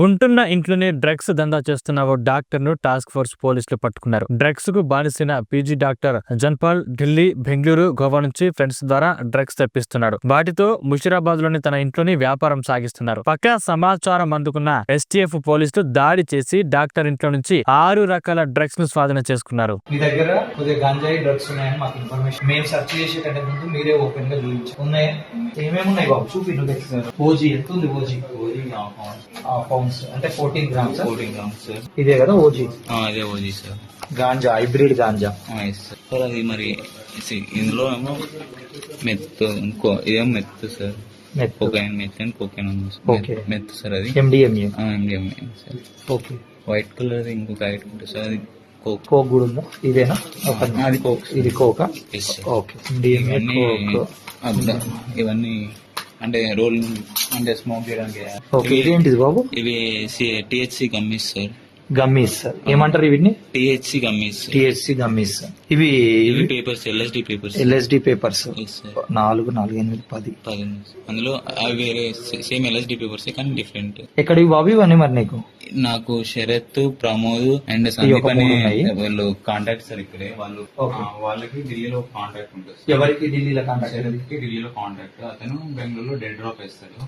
ఉంటున్న ఇంట్లోనే డ్రగ్స్ దందా చేస్తున్న ఓ డాక్టర్ ను టాస్క్ ఫోర్స్ పోలీసులు పట్టుకున్నారు. డ్రగ్స్ కు బానిసిన పీజీ డాక్టర్ జన్పాల్ ఢిల్లీ, బెంగళూరు, గోవా నుంచి ఫ్రెండ్స్ ద్వారా డ్రగ్స్ తెప్పిస్తున్నాడు. వాటితో ముషిరాబాద్ లోని తన ఇంట్లోని వ్యాపారం సాగిస్తున్నారు. పక్కా సమాచారం అందుకున్న ఎస్టీఎఫ్ పోలీసులు దాడి చేసి డాక్టర్ ఇంట్లో నుంచి 6 రకాల డ్రగ్స్ ను స్వాధీనం చేసుకున్నారు. మీ దగ్గర కొద్దిగా గంజాయి డ్రగ్స్ ఉన్నాయని మాకు ఇన్ఫర్మేషన్. మేము సెర్చ్ చేసేటంటే ముందు మీరే ఓపెన్ గా చూపించు. ఉన్నాయి, ఏమేమి ఉన్నాయి బాబు చూపి. ఓజీ ఎంత ఉంది? ఓజీ పౌండ్స్ అంటే 14 గ్రామ్స్. 14 grams sir. ఇదే కదా ఓజీ? అదే OG sir. Ganja, hybrid ganja. Sir అది మరి ఇందులో ఏమో మెత్, ఇంకో ఇదేమో మెత్ సార్. కోకైన్, మెత్ అండ్ కోకైన్ ఉంది సార్. మెత్ సార్. అది MDMA. MDMA sir. Okay. White colour ఇంకొక ఐటమ్ ఉంటుంది సార్. అది కోక్. కోక్ కూడా ఉందా? ఇదేనా? అది కోక్. ఇది కోకా? ఓకే. ఇవన్నీ అంటే రోల్ అంటే స్మోక్ చేయడానికి. ఓకే. ఇదేంటిది బాబు? ఇవి టిహెచ్సి గమ్మీస్ సార్. గమ్మీస్ ఏమంటారు వీటిని? THC gummies. THC gummies. ఇవి papers, LSD papers. LSD papers 4, 8, 10. అందులో అవి వేరే సేమ్ ఎల్ఎస్డి పేపర్స్ కానీ డిఫరెంట్. ఎక్కడివి బాబు ఇవన్నీ మరి నీకు? నాకు శరత్, ప్రమోద్ అండ్ సందీప్ అని వాళ్ళు కాంటాక్ట్ సార్. ఇక్కడే వాళ్ళు వాళ్ళకి ఢిల్లీలో కాంటాక్ట్ ఉంటుంది. ఎవరికి ఢిల్లీలో కాంటాక్ట్? శరత్ కి ఢిల్లీలో కాంటాక్ట్. అతను బెంగళూరులో డెడ్ డ్రాప్ వేస్తాడు.